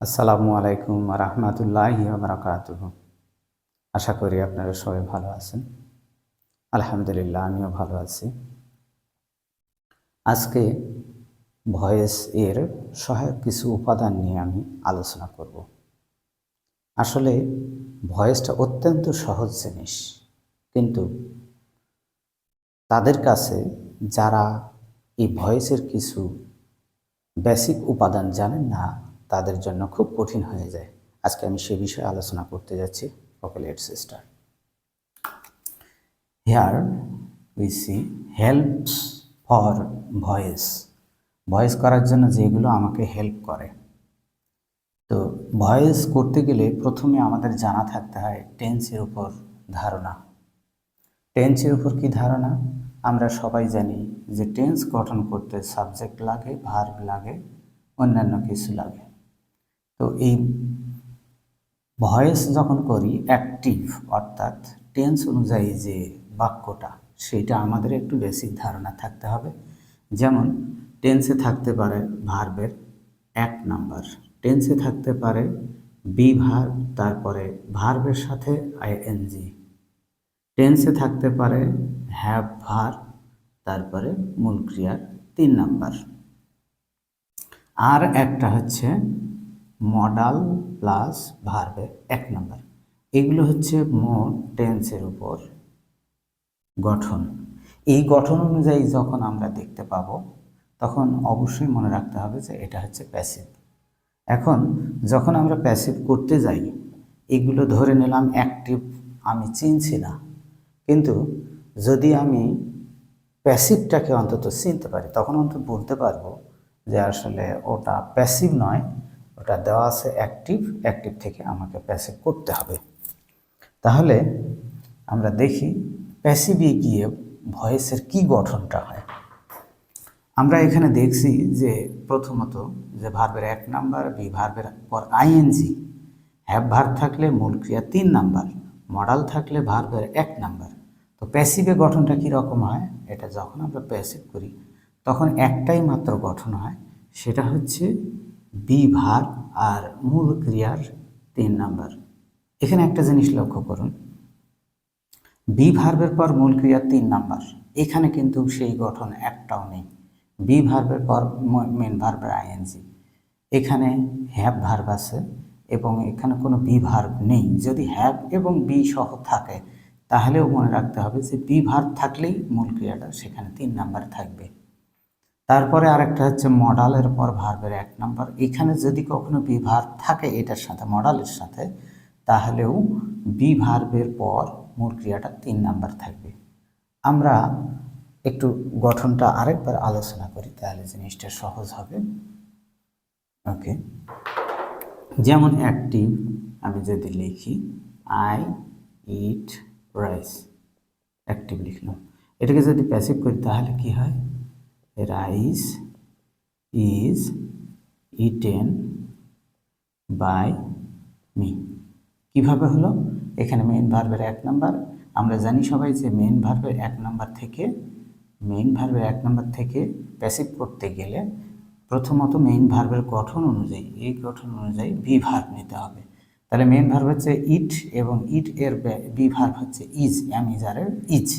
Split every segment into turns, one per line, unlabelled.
আসসালামু আলাইকুম রহমতুল্লাহি বারাকাতুহু। আশা করি আপনারা সবাই ভালো আছেন। আলহামদুলিল্লাহ, আমিও ভালো আছি। আজকে ভয়েস এর সহায়ক কিছু উপাদান নিয়ে আমি আলোচনা করব। আসলে ভয়েসটা অত্যন্ত সহজ জিনিস, কিন্তু তাদের কাছে যারা এই ভয়েসের কিছু বেসিক উপাদান জানেন না, তাদের জন্য খুব কঠিন হয়ে যায়। আজকে আমি সে বিষয়ে আলোচনা করতে যাচ্ছি। Okay, let's start. Here we see helps for voice. Voice করার জন্য যেগুলো আমাকে হেল্প করে। তো ভয়েস করতে গেলে প্রথমে আমাদের জানা থাকতে হয় টেন্সের উপর ধারণা। টেন্সের উপর কি ধারণা? আমরা সবাই জানি যে টেন্স গঠন করতে সাবজেক্ট লাগে, ভার্ব লাগে, অন্যান্য কিছু লাগে। তো এই ভয়েস যখন করি অ্যাক্টিভ, অর্থাৎ টেন্স অনুযায়ী যে বাক্যটা, সেটা আমাদের একটু বেসিক ধারণা থাকতে হবে। যেমন টেন্সে থাকতে পারে ভার্বের 1 নাম্বার, টেন্সে থাকতে পারে বি ভার্ব, তারপরে ভার্বের সাথে আইএনজি, টেন্সে থাকতে পারে হ্যাভ ভার্ব, তারপরে মূল ক্রিয়ার 3 নাম্বার, আর একটা হচ্ছে মডাল প্লাস ভার্বের 1 নাম্বার। এগুলো হচ্ছে মোট টেন্সের উপর গঠন। এই গঠন অনুযায়ী যখন আমরা দেখতে পাবো, তখন অবশ্যই মনে রাখতে হবে যে এটা হচ্ছে প্যাসিভ। এখন যখন আমরা প্যাসিভ করতে যাই, এগুলো ধরে নিলাম অ্যাক্টিভ, আমি চিনছি না, কিন্তু যদি আমি প্যাসিভটাকে অন্তত চিনতে পারি, তখন অন্তত বলতে পারবো যে আসলে ওটা প্যাসিভ নয়, ওটা দেওয়া আছে অ্যাক্টিভ, অ্যাক্টিভ থেকে আমাকে প্যাসিভ করতে হবে। তাহলে আমরা দেখি প্যাসিভে গিয়ে ভয়েসের কি গঠনটা হয়। আমরা এখানে দেখছি যে প্রথমত যে ভার্বের 1 নাম্বার, বি ভার্বের পর আইএনজি, হ্যাভ ভার্ব থাকলে মূল ক্রিয়া 3 নাম্বার, মডাল থাকলে ভার্বের 1 নাম্বার। তো প্যাসিভে গঠনটা কীরকম হয়? এটা যখন আমরা প্যাসিভ করি তখন একটাই মাত্র গঠন হয়, সেটা হচ্ছে বি ভার্ব আর মূল ক্রিয়ার 3 নাম্বার। এখানে একটা জিনিস লক্ষ্য করুন, বি ভার্বের পর মূল ক্রিয়ার 3 নাম্বার, এখানে কিন্তু সেই গঠন একটাও নেই। বি ভার্বের পর মেন ভার্বের আইএনজি, এখানে হ্যাভ ভার্ব আছে এবং এখানে কোনো বি ভার্ব নেই। যদি হ্যাভ এবং বি সহ থাকে তাহলেও মনে রাখতে হবে যে বি ভার্ব থাকলেই মূল ক্রিয়াটা সেখানে 3 নাম্বার থাকবে। তারপরে আরেকটা হচ্ছে মডালের পর ভার্বের 1 নাম্বার, এখানে যদি কখনো বি ভার্ব থাকে এটার সাথে, মডালের সাথে, তাহলেও বি ভার্বের পর মূল ক্রিয়াটা 3 নাম্বার থাকবে। আমরা একটু গঠনটা আরেকবার আলোচনা করি, তাহলে জিনিসটা সহজ হবে। ওকে, যেমন অ্যাক্টিভ আমি যদি লিখি আই ইট রাইস, অ্যাক্টিভ লিখলাম। এটাকে যদি প্যাসিভ করি তাহলে কি হয়? Rice is eaten by me. কিভাবে হলো? এখানে মেইন ভার্বের 1 নাম্বার, আমরা জানি সবাই যে মেইন ভার্বের 1 নাম্বার থেকে প্যাসিভ করতে গেলে প্রথমত মেইন ভার্বের গঠন অনুযায়ী, এই গঠন অনুযায়ী বি ভার্ব নিতে হবে। তাহলে মেইন ভার্ব হচ্ছে ইট এবং ইট এর বি ভার্ব হচ্ছে ইজ, অ্যামিজারের ইজ।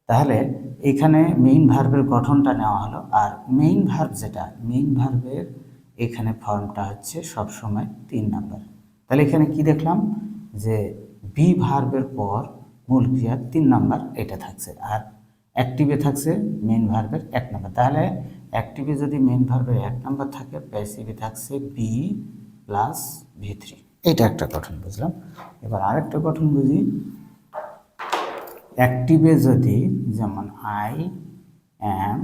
তাহলে এখানে মেইন ভার্বের গঠনটা নেওয়া হলো, আর মেইন ভার্ব যেটা, মেইন ভার্বের এখানে ফর্মটা হচ্ছে সবসময় 3 নাম্বার। তাহলে এখানে কি দেখলাম যে বি ভার্বের পর মূল ক্রিয়া 3 নাম্বার এটা থাকছে, আর অ্যাক্টিভে থাকছে মেইন ভার্বের 1 নাম্বার। তাহলে অ্যাক্টিভে যদি মেইন ভার্বের 1 নাম্বার থাকে, প্যাসিভে থাকছে বি প্লাস V3। এটা একটা গঠন বুঝলাম। এবার আরেকটা গঠন বুঝি। অ্যাক্টিভে যদি, যেমন আই অ্যাম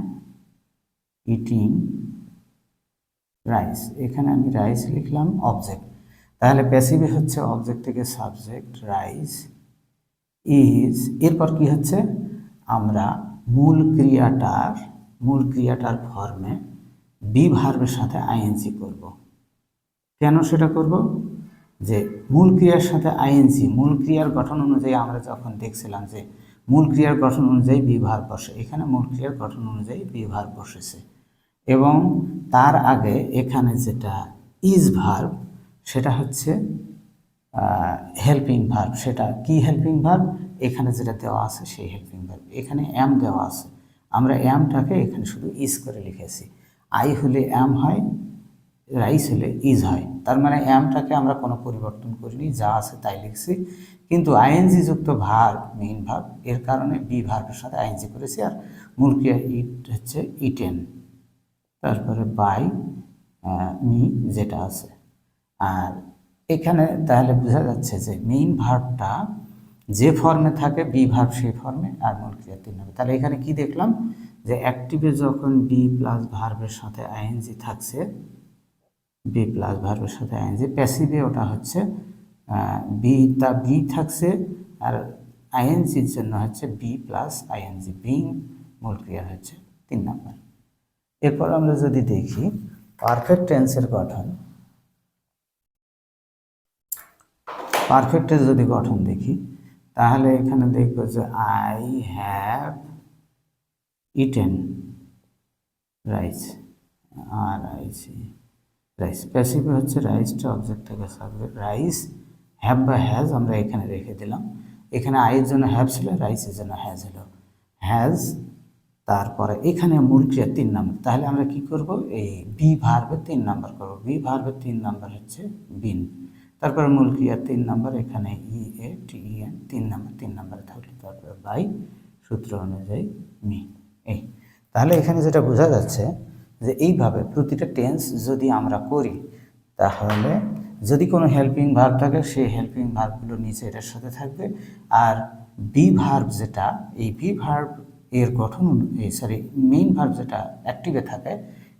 ইটিং রাইস, এখানে আমি রাইস লিখলাম অবজেক্ট, তাহলে প্যাসিভে হচ্ছে অবজেক্ট থেকে সাবজেক্ট রাইস ইজ, এরপর কি হচ্ছে? আমরা মূল ক্রিয়াটার ফর্মে বি ভার্বের সাথে আইএনজি করব। কেন সেটা করব? যে মূল ক্রিয়ার সাথে আইএনজি, মূল ক্রিয়ার গঠন অনুযায়ী আমরা যখন দেখছিলাম যে মূল ক্রিয়ার গঠন অনুযায়ী বি ভার্ব বসে, এখানে মূল ক্রিয়ার গঠন অনুযায়ী বি ভার্ব বসেছে, এবং তার আগে এখানে যেটা ইজ ভার্ব, সেটা হচ্ছে হেল্পিং ভার্ব। সেটা কি হেল্পিং ভার্ব? এখানে যেটা দেওয়া আছে সেই হেল্পিং ভার্ব। এখানে অ্যাম দেওয়া আছে, আমরা অ্যামটাকে এখানে শুধু ইজ করে লিখেছি। আই হলে অ্যাম হয়, রাইস হলে ইজ হয়। তার মানে অ্যামটাকে আমরা কোনো পরিবর্তন করিনি, যা আছে তাই লিখছি। কিন্তু আইএনজি যুক্ত ভার্ব, মেইন ভার্ব, এর কারণে বি ভার্বের সাথে আইএনজি করেছি। আর মূল ক্রিয়া ইট হচ্ছে ইটেন, তারপরে বাই মি যেটা আছে। আর এখানে তাহলে বোঝা যাচ্ছে যে মেইন ভার্বটা যে ফর্মে থাকে বি ভার্ব সেই ফর্মে, আর মূল ক্রিয়া 3 হবে। তাহলে এখানে কি দেখলাম যে অ্যাক্টিভে যখন বি প্লাস ভার্বের সাথে আইএনজি থাকছে, বি প্লাস ভার্বের সাথে আইএনজি, প্যাসিভে ওটা হচ্ছে বি থাকছে, আর আইএনজির জন্য হচ্ছে বি প্লাস আইএনজি, বিং মূল ক্রিয়া হচ্ছে 3 নম্বর। এরপর আমরা যদি দেখি পারফেক্ট টেন্সের গঠন, পারফেক্টের যদি গঠন দেখি তাহলে এখানে দেখব যে আই হ্যাভ ইটেন রাইস, আর রাইস। প্যাসিভে হচ্ছে রাইসটা অবজেক্ট থেকে সাবজেক্ট, রাইস হ্যাভ বা হ্যাজ আমরা এখানে রেখে দিলাম। এখানে আইয়ের জন্য হ্যাভ ছিল, রাইসের জন্য হ্যাজ হলো, হ্যাজ। তারপরে এখানে মূল ক্রিয়া 3 নম্বর। তাহলে আমরা কি করব, এই বি ভার্বের 3 নম্বর করব। বি ভার্বের 3 নম্বর হচ্ছে বিন। তারপরে মূল ক্রিয়া 3 নম্বর, এখানে ই এ টি ই এন 3 নম্বর, 3 নম্বরে থাকলো। তারপরে বাই, সূত্র অনুযায়ী মি। এই তাহলে এখানে যেটা বোঝা যাচ্ছে যে এইভাবে প্রতিটা টেন্স যদি আমরা করি, তাহলে যদি কোনো হেল্পিং ভার্ব থাকে সেই হেল্পিং ভার্বগুলো নিচে এটার সাথে থাকবে। আর বি ভার্ব যেটা, এই বি ভার্ব এর গঠন সরি মেইন ভার্ব যেটা অ্যাক্টিভে থাকে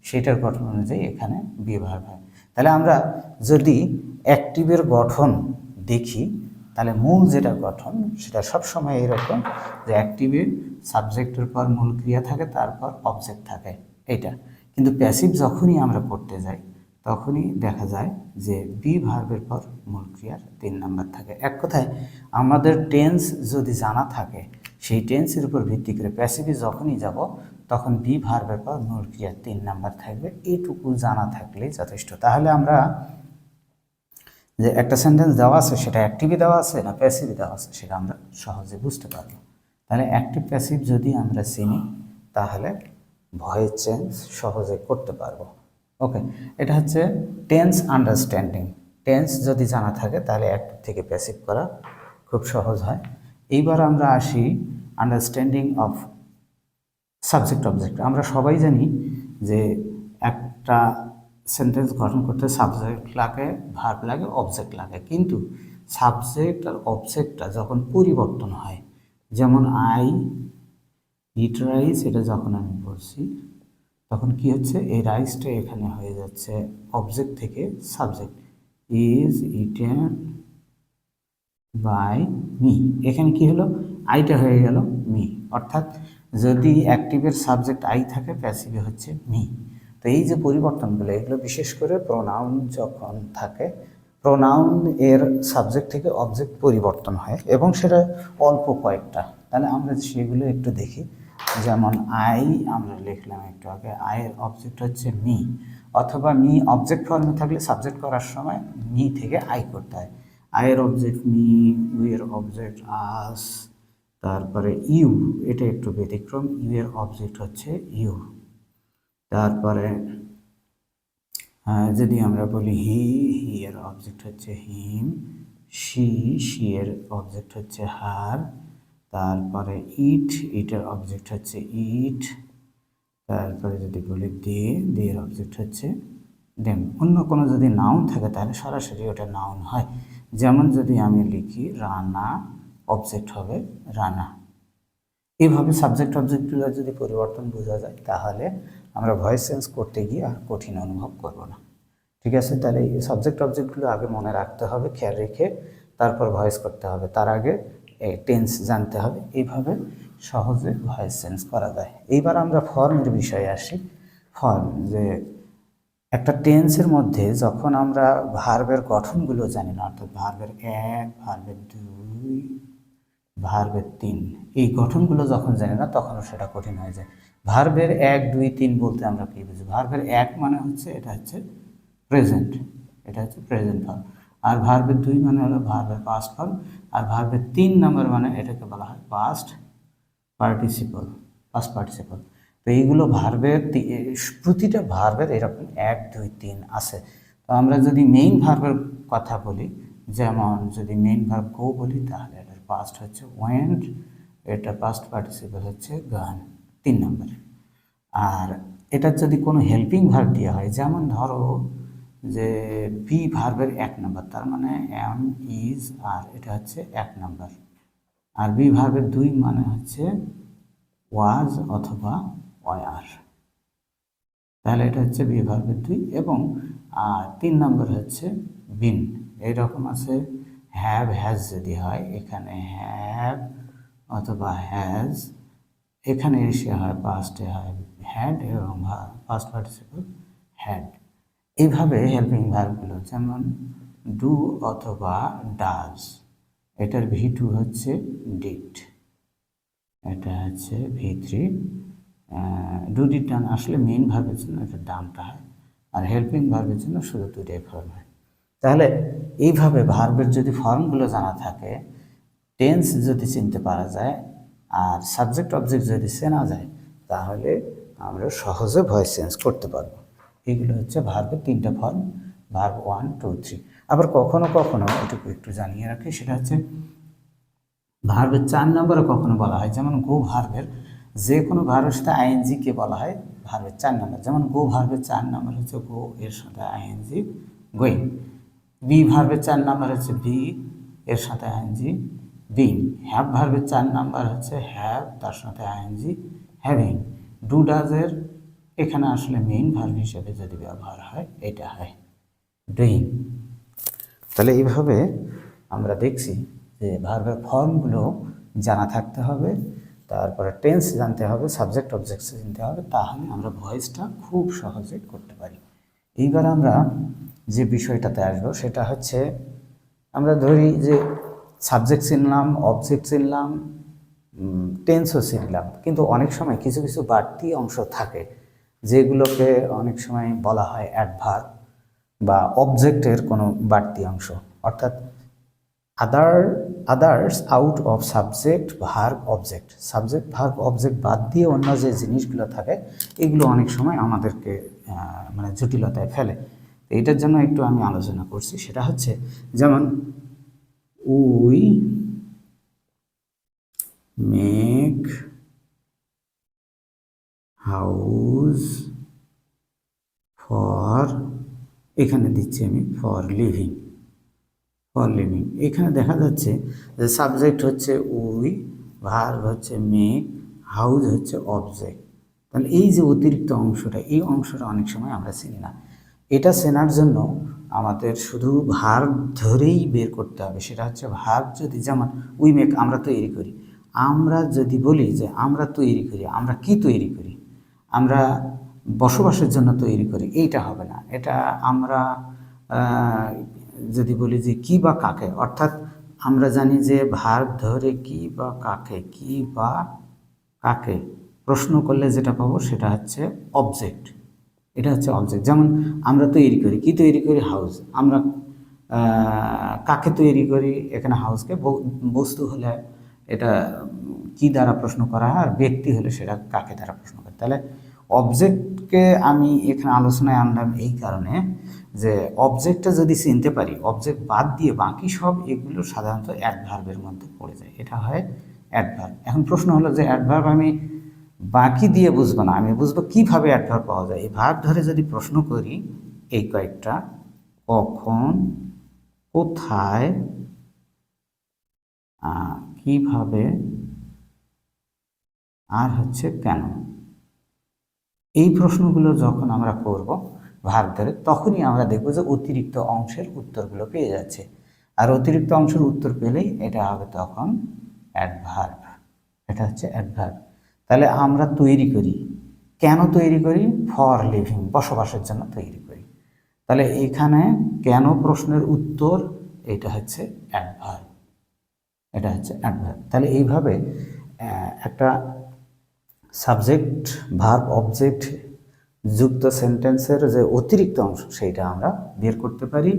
সেটার গঠন অনুযায়ী এখানে বি ভার্ব হয়। তাহলে আমরা যদি অ্যাক্টিভের গঠন দেখি, তাহলে মূল যেটা গঠন সেটা সবসময় এরকম যে অ্যাক্টিভে সাবজেক্টের পর মূল ক্রিয়া থাকে, তারপর অবজেক্ট থাকে এটা। কিন্তু প্যাসিভ যখনই আমরা করতে যাই তখনই দেখা যায় যে বি ভার্বের পর মূল ক্রিয়ার 3 নম্বর থাকে। এক কথায় আমাদের টেন্স যদি জানা থাকে, সেই টেন্সের উপর ভিত্তি করে প্যাসিভে যখনই যাব তখন বি ভার্বের পর মূল ক্রিয়ার 3 নম্বর থাকবে। এইটুকু জানা থাকলেই যথেষ্ট। তাহলে আমরা যে একটা সেন্টেন্স দেওয়া আছে সেটা অ্যাক্টিভে দেওয়া আছে না প্যাসিভে দেওয়া আছে সেটা আমরা সহজে বুঝতে পারবো। তাহলে অ্যাক্টিভ প্যাসিভ যদি আমরা চিনি তাহলে ভয়েস চেঞ্জ সহজে করতে পারবো। ওকে, এটা হচ্ছে টেন্স আন্ডারস্ট্যান্ডিং। টেন্স যদি জানা থাকে তাহলে অ্যাক্টিভ থেকে প্যাসিভ করা খুব সহজ হয়। এইবার আমরা আসি আন্ডারস্ট্যান্ডিং অফ সাবজেক্ট অবজেক্ট। আমরা সবাই জানি যে একটা সেন্টেন্স গঠন করতে সাবজেক্ট লাগে, ভার্ব লাগে, অবজেক্ট লাগে। কিন্তু সাবজেক্ট আর অবজেক্টটা যখন পরিবর্তন হয়, যেমন আই ইট রাইস, এটা যখন আমি বলছি তখন কি হচ্ছে, এই রাইসটা এখানে হয়ে যাচ্ছে অবজেক্ট থেকে subject, is eaten by me. এখানে কি হলো, আইটা হয়ে গেল মি। অর্থাৎ যদি অ্যাক্টিভের সাবজেক্ট আই থাকে, প্যাসিভে হচ্ছে মি। তো এই যে পরিবর্তনগুলো, এগুলো বিশেষ করে প্রোনাউন যখন থাকে, প্রোনাউন এর সাবজেক্ট থেকে অবজেক্ট পরিবর্তন হয় এবং সেটা অল্প কয়েকটা। তাহলে আমরা সেগুলো একটু দেখি। যেমন আই আমরা লিখলাম একটু আগে, আয়ের অবজেক্ট হচ্ছে মি, অথবা মি অবজেক্ট ফর্মে থাকলে সাবজেক্ট করার সময় মি থেকে আই করতে হয়। আয়ের অবজেক্ট মি, উইয়ের অবজেক্ট আস, তারপরে ইউ, এটা একটু ব্যতিক্রম, ইউ এর অবজেক্ট হচ্ছে ইউ। তারপরে যদি আমরা বলি হি, হি এর অবজেক্ট হচ্ছে হিম, শি, শি এর অবজেক্ট হচ্ছে হার। তারপরে ইট, ইটের অবজেক্ট হচ্ছে ইট। তারপরে যদি বলি দে, দে এর অবজেক্ট হচ্ছে দেম। অন্য কোনো যদি নাউন থাকে তাহলে সরাসরি ওটা নাউন হয়। যেমন যদি আমি লিখি রানা, অবজেক্ট হবে রানা। এইভাবে সাবজেক্ট অবজেক্টগুলো যদি পরিবর্তন বোঝা যায় তাহলে আমরা ভয়েস চেঞ্জ করতে গিয়ে আর কঠিন অনুভব করব না। ঠিক আছে, তাহলে এই সাবজেক্ট অবজেক্টগুলো আগে মনে রাখতে হবে, খেয়াল রেখে তারপর ভয়েস করতে হবে। তার আগে টেন্স জানতে হবে। এইভাবে সহজে ভয়েস চেঞ্জ করা যায়। এইবার আমরা ফর্মের বিষয়ে আসি। ফর্ম, যে একটা টেন্সের মধ্যে যখন আমরা ভার্বের গঠনগুলো জানি না, অর্থাৎ ভার্বের 1, ভার্বের 2, ভার্বের 3, এই গঠনগুলো যখন জানি না তখনও সেটা কঠিন হয়ে যায়। ভার্বের 1, 2, 3 বলতে আমরা কি বুঝি? ভার্বের 1 মানে হচ্ছে এটা হচ্ছে প্রেজেন্ট, এটা হচ্ছে প্রেজেন্ট ফর্ম। আর ভার্বের 2 মানে হলো ভার্বের পাস্ট ফর্ম, আর ভার্বের 3 নম্বর মানে এটাকে বলা হয় পাস্ট পার্টিসিপল। তো এইগুলো ভার্বের প্রতিটা ভার্বের এরকম 1 2 3 আছে। তো আমরা যদি মেইন ভার্বের কথা বলি, যেমন যদি মেইন ভার্ব গো বলি, তাহলে এটার পাস্ট হচ্ছে ওয়েন্ট, এটা পাস্ট পার্টিসিপল হচ্ছে গান 3 নম্বরে। আর এটার যদি কোনো হেল্পিং ভার্ব দেওয়া হয়, যেমন ধরো যে বি ভার্বের 1 নম্বর, তার মানে এম ইজ আর, এটা হচ্ছে 1 নম্বর। আর বি ভার্বের 2 মানে হচ্ছে ওয়াজ অথবা ওয়ার, তাহলে এটা হচ্ছে বি ভার্বের 2। এবং 3 নম্বর হচ্ছে বিন। এইরকম আছে হ্যাভ হ্যাজ যদি হয়, এখানে হ্যাভ অথবা হ্যাজ, এখানে এসে হয় পাস্টে হয় হ্যাড এবং পাস্ট পার্টিসিপল হ্যাড। এইভাবে হেল্পিং ভার্বগুলো, যেমন ডু অথবা ডাজ, এটার V2 হচ্ছে ডিড, এটা হচ্ছে V3। ডু ডিড ডান আসলে মেইন ভার্বের জন্য এটা ডানটা হয়, আর হেল্পিং ভার্বের জন্য শুধু 2টাই ফর্ম হয়। তাহলে এইভাবে ভার্বের যদি ফর্মগুলো জানা থাকে, টেন্স যদি চিনতে পারা যায়, আর সাবজেক্ট অবজেক্ট যদি চেনা যায়, তাহলে আমরা সহজে ভয়েস চেঞ্জ করতে পারবো। এগুলো হচ্ছে ভার্বের 3টা ফর্ম, ভার্ব 1 2 3। আবার কখনো কখনো এটুকু একটু জানিয়ে রাখি, সেটা হচ্ছে ভার্বের 4 নম্বরে কখনো বলা হয়, যেমন গো ভার্বের যে কোনো ভার্বের সাথে আইএনজি কে বলা হয় ভার্বের 4 নম্বর। যেমন গো ভার্বের 4 নম্বর হচ্ছে গো, এর সাথে আইএনজি গোয়িং। বি ভার্বের 4 নম্বর হচ্ছে বি, এর সাথে আইএনজি বিং। হ্যাভ ভার্বের 4 নম্বর হচ্ছে হ্যাভ, তার সাথে আইএনজি হ্যাভিং। ডু ডাজের এখানে আসলে মেইন ভার্ব হিসেবে যদি ব্যবহার হয়, এটা হয় ডুইং। তাহলে এইভাবে আমরা দেখছি যে ভার্বের ফর্মগুলো জানা থাকতে হবে, তারপরে টেন্স জানতে হবে, সাবজেক্ট অবজেক্ট জানতে হবে, তাহলে আমরা ভয়েসটা খুব সহজে করতে পারি। এইবার আমরা যে বিষয়টাতে আসবো সেটা হচ্ছে, আমরা ধরি যে সাবজেক্ট চিনলাম, অবজেক্ট চিনলাম, টেন্সও চিনলাম, কিন্তু অনেক সময় কিছু কিছু বাড়তি অংশ থাকে যেগুলোকে অনেক সময় বলা হয় অ্যাডভার্ব বা অবজেক্টের কোনো বাড়তি অংশ, অর্থাৎ others out of subject verb object. Subject verb object বাদ দিয়ে অন্য যে জিনিসগুলো থাকে, এগুলো অনেক সময় আমাদেরকে মানে জটিলতায় ফেলে। এইটার জন্য একটু আমি আলোচনা করছি, সেটা হচ্ছে যেমন উই মেক হাউস ফর, এখানে দিচ্ছি আমি ফর লিভিং, এখানে দেখা যাচ্ছে যে সাবজেক্ট হচ্ছে উই, ভার্ব হচ্ছে মেক, হাউস হচ্ছে অবজেক্ট। তাহলে এই যে অতিরিক্ত অংশটা, এই অংশটা অনেক সময় আমরা চিনি না। এটা চেনার জন্য আমাদের শুধু ভার্ব ধরেই বের করতে হবে। সেটা হচ্ছে ভার্ব যদি, যেমন উই মেক আমরা তৈরি করি, আমরা যদি বলি যে আমরা তৈরি করি, আমরা কি তৈরি করি, আমরা বসবাসের জন্য তৈরি করি, এইটা হবে না। এটা আমরা যদি বলি যে কি বা কাকে, অর্থাৎ আমরা জানি যে ভার্ব ধরে কি বা কাকে, কি বা কাকে প্রশ্ন করলে যেটা পাবো সেটা হচ্ছে অবজেক্ট, এটা হচ্ছে অবজেক্ট। যেমন আমরা তৈরি করি, কি তৈরি করি, হাউস। আমরা কাকে তৈরি করি, এখানে হাউসকে। বস্তু হলে এটা কি দ্বারা প্রশ্ন করা হয়, আর ব্যক্তি হলে সেটা কাকে দ্বারা প্রশ্ন করে। তাহলে অবজেক্টকে আমি এখানে আলোচনায় আনলাম এই কারণে যে অবজেক্টটা যদি চিনতে পারি, অবজেক্ট বাদ দিয়ে বাকি সব এগুলো সাধারণত অ্যাডভার্বের মধ্যে পড়ে যায়, এটা হয় অ্যাডভার্ব। এখন প্রশ্ন হলো যে অ্যাডভার্ব আমি বাকি দিয়ে বুঝবো না, আমি বুঝবো কিভাবে অ্যাডভার্ব পাওয়া যায়। এই ভার্ব ধরে যদি প্রশ্ন করি, এই কয়েকটা, কখন, কোথায়, কিভাবে, আর হচ্ছে কেন, এই প্রশ্নগুলো যখন আমরা করব ভার্ব ধরে, তখনই আমরা দেখব যে অতিরিক্ত অংশের উত্তরগুলো পেয়ে যাচ্ছে। আর অতিরিক্ত অংশের উত্তর পেলেই এটা হবে তখন অ্যাডভার্ব, এটা হচ্ছে অ্যাডভার্ব। তাহলে আমরা তৈরি করি, কেন তৈরি করি, ফর লিভিং, বসবাসের জন্য তৈরি করি। তাহলে এখানে কেন প্রশ্নের উত্তর, এটা হচ্ছে অ্যাডভার্ব, এটা হচ্ছে অ্যাডভার্ব। তাহলে এইভাবে একটা সাবজেক্ট ভার্ব অবজেক্ট যুক্ত সেন্টেন্সের যে অতিরিক্ত অংশ সেইটা আমরা বের করতে পারি।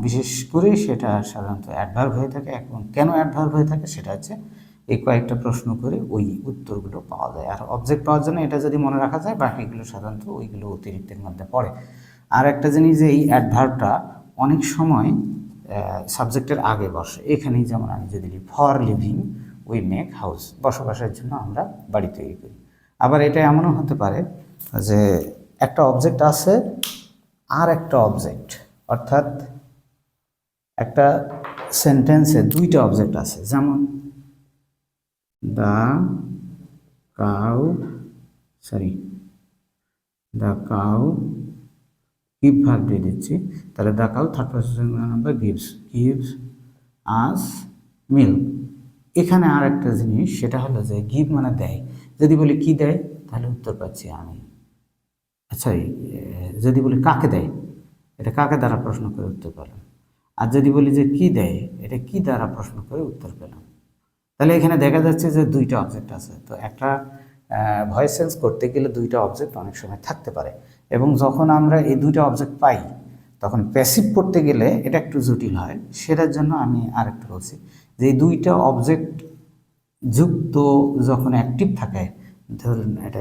বিশেষ করে সেটা সাধারণত অ্যাডভার্ব হয়ে থাকে। এখন কেন অ্যাডভার্ব হয়ে থাকে সেটা হচ্ছে এই কয়েকটা প্রশ্ন করে ওই উত্তরগুলো পাওয়া যায়। আর অবজেক্ট পাওয়ার জন্য এটা যদি মনে রাখা যায়, বাকিগুলো সাধারণত ওইগুলো অতিরিক্তের মধ্যে পড়ে। আর একটা জিনিস যে এই অ্যাডভার্বটা অনেক সময় সাবজেক্টের আগে বসে। এখানেই যেমন আমি যদি লিখি for living we make house, বসবাসের জন্য আমরা বাড়ি তৈরি করি। আবার এটা এমনও হতে পারে যে একটা অবজেক্ট আছে আর একটা অবজেক্ট, অর্থাৎ একটা সেন্টেন্সে দুইটা অবজেক্ট আছে, যেমন দ্য কাউ গিভ ভার্ব দিয়ে দিচ্ছি, তাহলে the cow third person number gives us milk. এখানে আর একটা জিনিস সেটা হলো যে গিভ মানে দেয়। যদি বলি কি দেয় তাহলে উত্তর পাচ্ছি আমি। আচ্ছা, যদি বলি কাকে দেয়, এটা কাকে দ্বারা প্রশ্ন করে উত্তর পেলাম। আর যদি বলি যে কি দেয়, এটা কি দ্বারা প্রশ্ন করে উত্তর পেলাম। তাহলে এখানে দেখা যাচ্ছে যে দুইটা অবজেক্ট আছে। তো একটা ভয়েস চেঞ্জ করতে গেলে দুইটা অবজেক্ট অনেক সময় থাকতে পারে, এবং যখন আমরা এই দুইটা অবজেক্ট পাই তখন প্যাসিভ করতে গেলে এটা একটু জটিল হয়। সেটার জন্য আমি আরেকটু বলছি যে এই দুইটা অবজেক্ট যুক্ত যখন অ্যাক্টিভ থাকে, ধরুন এটা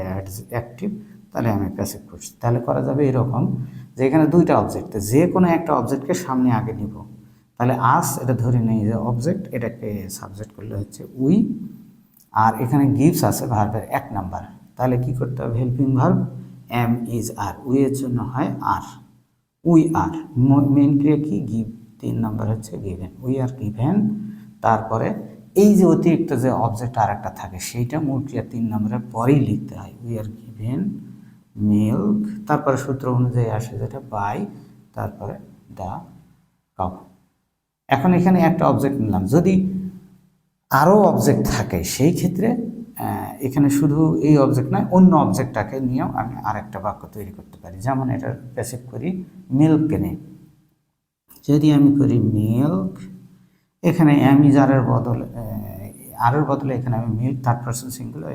অ্যাক্টিভ, তাহলে আমি প্যাসিভ করছি। তাহলে করা যাবে এরকম যে এখানে দুইটা অবজেক্ট, যে কোনো একটা অবজেক্টকে সামনে আগে নিব। তাহলে আস এটা ধরে নেই যে অবজেক্ট, এটাকে সাবজেক্ট করলে হচ্ছে উই, আর এখানে গিভস আছে ভার্বের 1 নাম্বার। তাহলে কি করতে হবে, helping verb am is are, we এর জন্য হয় আর, উই আর। মেইন ক্রিয়া কি, গিভ, 3 নাম্বার হচ্ছে গিভেন, উই আর গিভেন। তারপরে এই যে অতিরিক্ত যে অবজেক্ট আর একটা থাকে সেইটা মূল ক্রিয়া 3 নম্বরের পরেই লিখতে হয়, উই আর গিভেন মিল্ক। তারপরে সূত্র অনুযায়ী আসে যেটা বাই, তারপরে দ্য কাউ। এখন এখানে একটা অবজেক্ট নিলাম, যদি আরও অবজেক্ট থাকে সেই ক্ষেত্রে এখানে শুধু এই অবজেক্ট নয়, অন্য অবজেক্টটাকে নিয়েও আমি আর একটা বাক্য তৈরি করতে পারি। যেমন এটা প্যাসিভ করি মিল্ক কেনে, যদি আমি করি মিল্ক, এখানে আমি যারের বদলে আরের বদলে এখানে আমি মিল্ক থার্ড পারসন সিঙ্গুলার,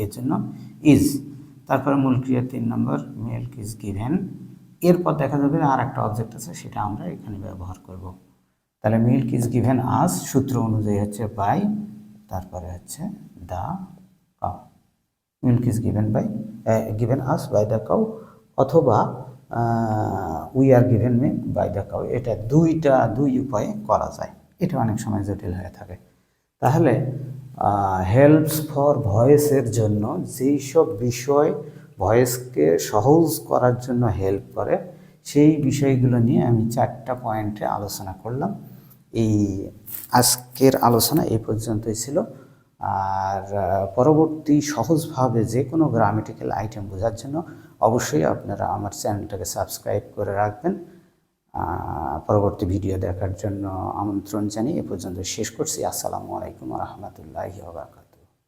এর জন্য ইজ, তারপরে মূল ক্রিয়া 3 নম্বর মিল্ক ইজ গিভেন। এরপর দেখা যাবে আর একটা অবজেক্ট আছে, সেটা আমরা এখানে ব্যবহার করব। তাহলে মিল্ক ইজ গিভেন আস সূত্র অনুযায়ী হচ্ছে বাই, তারপরে হচ্ছে the cow. Milk is given us by the cow, অথবা we are given milk by the cow. এটা দুই উপায়ে করা যায়, এটা অনেক সময় জটিল হয়ে থাকে। তাহলে হেল্পস ফর ভয়েসের জন্য যেই সব বিষয় ভয়েসকে সহজ করার জন্য হেল্প করে সেই বিষয়গুলো নিয়ে আমি 4টা পয়েন্টে আলোচনা করলাম। এই আজকের আলোচনা এই পর্যন্তই ছিল। আর পরবর্তী সহজভাবে যে কোনো গ্রামেটিক্যাল আইটেম বোঝার জন্য অবশ্যই আপনারা আমার চ্যানেলটাকে সাবস্ক্রাইব করে রাখবেন। পরবর্তী ভিডিও দেখার জন্য আমন্ত্রণ জানিয়ে এ পর্যন্ত শেষ করছি। আসসালামু আলাইকুম ওয়া রাহমাতুল্লাহি ওয়া বারাকাতুহু।